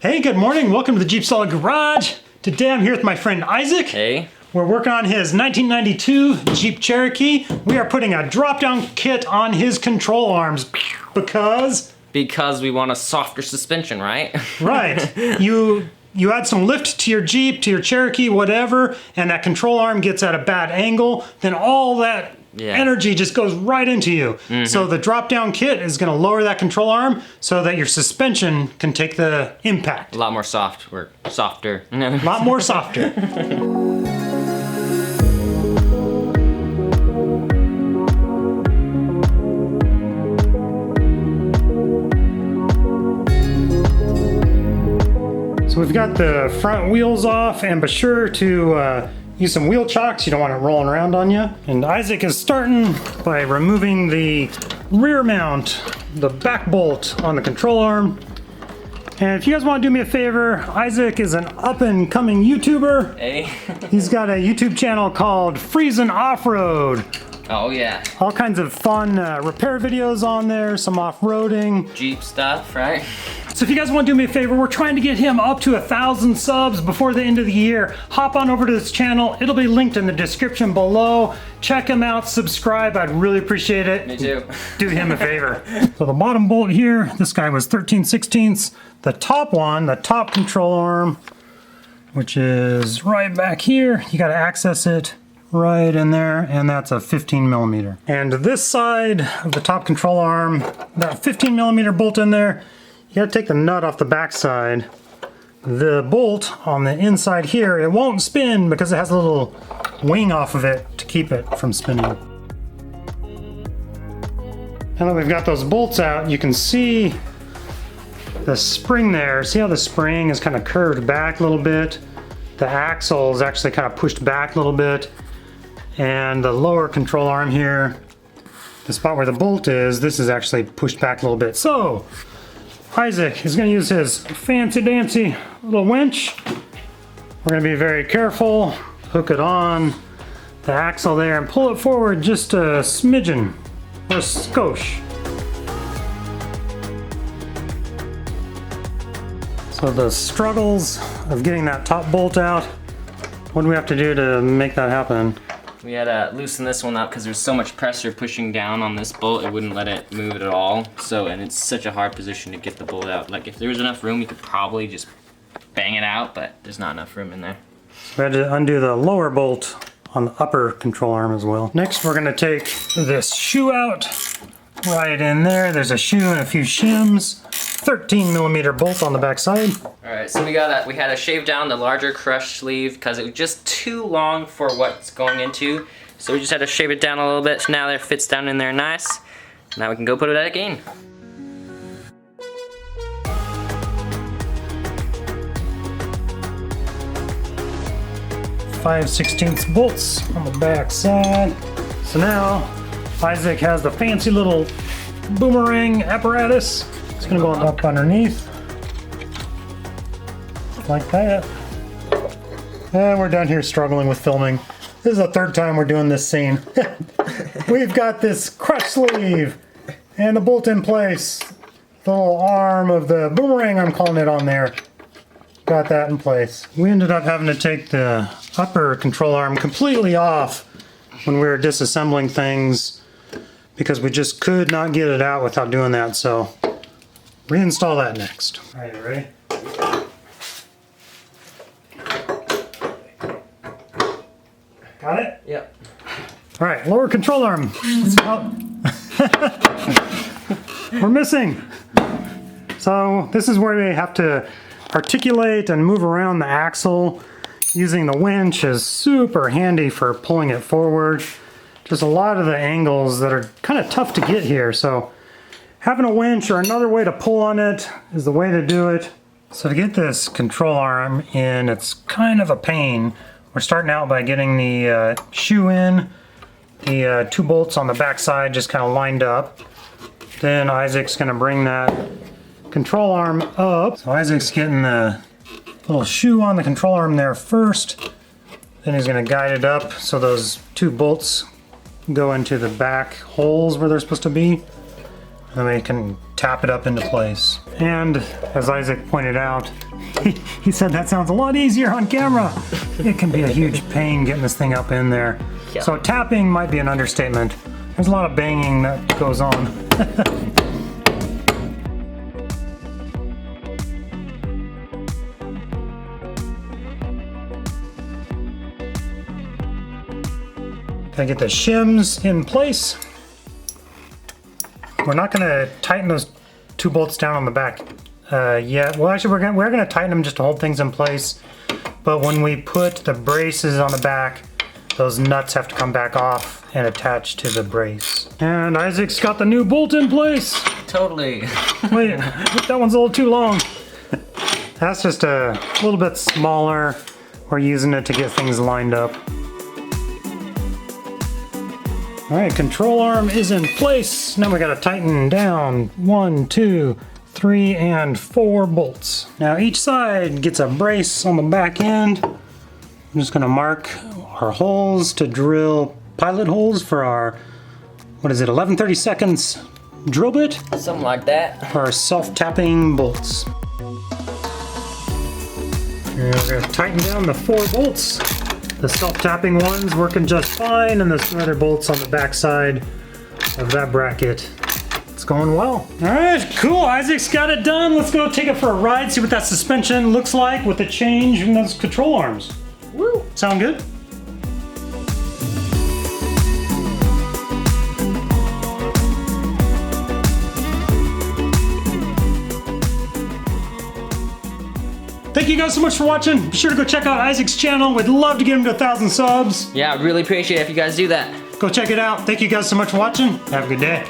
Hey, good morning. Welcome to the JeepSolid Garage. Today I'm here with my friend Isaac. Hey. We're working on his 1992 Jeep Cherokee. We are putting a drop-down kit on his control arms because we want a softer suspension, right? Right. You add some lift to your Jeep, to your Cherokee, whatever, and that control arm gets at a bad angle, then all that energy just goes right into you. So the drop-down kit is going to lower that control arm so that your suspension can take the impact. A lot more softer. A lot more softer. So we've got the front wheels off, and be sure to use some wheel chocks. You don't want it rolling around on you. And Isaac is starting by removing the rear mount, the back bolt on the control arm. And if you guys want to do me a favor, Isaac is an up-and-coming YouTuber. Hey. He's got a YouTube channel called Freezin' Off-Road. Oh yeah. All kinds of fun repair videos on there, some off-roading. Jeep stuff, right? So if you guys want to do me a favor, we're trying to get him up to 1,000 subs before the end of the year. Hop on over to this channel. It'll be linked in the description below. Check him out, subscribe. I'd really appreciate it. Me too. Do him a favor. So the bottom bolt here, this guy was 13/16. The top one, the top control arm, which is right back here, you got to access it right in there, and that's a 15mm. And this side of the top control arm, that 15mm bolt in there, you gotta take the nut off the back side. The bolt on the inside here, it won't spin because it has a little wing off of it to keep it from spinning. Now that we've got those bolts out, you can see the spring there. See how the spring is kind of curved back a little bit? The axle is actually kind of pushed back a little bit. And the lower control arm here, the spot where the bolt is, this is actually pushed back a little bit. So Isaac is going to use his fancy dancy little winch. We're going to be very careful, hook it on the axle there and pull it forward just a smidgen or a skosh. So the struggles of getting that top bolt out, what do we have to do to make that happen? We had to loosen this one up because there's so much pressure pushing down on this bolt, it wouldn't let it move at all. So, and it's such a hard position to get the bolt out. Like if there was enough room, you could probably just bang it out, but there's not enough room in there. So we had to undo the lower bolt on the upper control arm as well. Next, we're gonna take this shoe out right in there. There's a shoe and a few shims. 13mm bolt on the back side. Alright, so we had to shave down the larger crush sleeve because it was just too long for what's going into. So we just had to shave it down a little bit. So now it fits down in there nice. Now we can go put it back in. .5/16 bolts on the back side. So now Isaac has the fancy little boomerang apparatus. It's gonna go up underneath, like that. And we're down here struggling with filming. This is the third time we're doing this scene. We've got this crush sleeve and the bolt in place. The little arm of the boomerang, I'm calling it, on there. Got that in place. We ended up having to take the upper control arm completely off when we were disassembling things because we just could not get it out without doing that, so reinstall that next. All right, you ready? Got it? Yep. All right, lower control arm. We're missing. So this is where we have to articulate and move around the axle. Using the winch is super handy for pulling it forward. Just a lot of the angles that are kind of tough to get here, so having a winch or another way to pull on it is the way to do it. So to get this control arm in, it's kind of a pain. We're starting out by getting the shoe in, the two bolts on the back side just kind of lined up. Then Isaac's going to bring that control arm up. So Isaac's getting the little shoe on the control arm there first. Then he's going to guide it up so those two bolts go into the back holes where they're supposed to be. Then we can tap it up into place. And as Isaac pointed out, he said that sounds a lot easier on camera. It can be a huge pain getting this thing up in there. Yeah. So tapping might be an understatement. There's a lot of banging that goes on. Gotta get the shims in place. We're not gonna tighten those 2 bolts down on the back yet. Well, actually, we're gonna tighten them just to hold things in place. But when we put the braces on the back, those nuts have to come back off and attach to the brace. And Isaac's got the new bolt in place. Totally. Wait, that one's a little too long. That's just a little bit smaller. We're using it to get things lined up. All right, control arm is in place. Now we gotta tighten down 1, 2, 3, and 4 bolts. Now each side gets a brace on the back end. I'm just gonna mark our holes to drill pilot holes for our, what is it, 11/32 drill bit? Something like that. For our self-tapping bolts. And we're gonna tighten down the 4 bolts. The self-tapping one's working just fine, and the other bolts on the back side of that bracket. It's going well. All right, cool. Isaac's got it done. Let's go take it for a ride, see what that suspension looks like with the change in those control arms. Woo! Sound good? Thank you guys so much for watching. Be sure to go check out Isaac's channel. We'd love to get him to 1,000 subs. Yeah, I really appreciate it if you guys do that. Go check it out. Thank you guys so much for watching. Have a good day.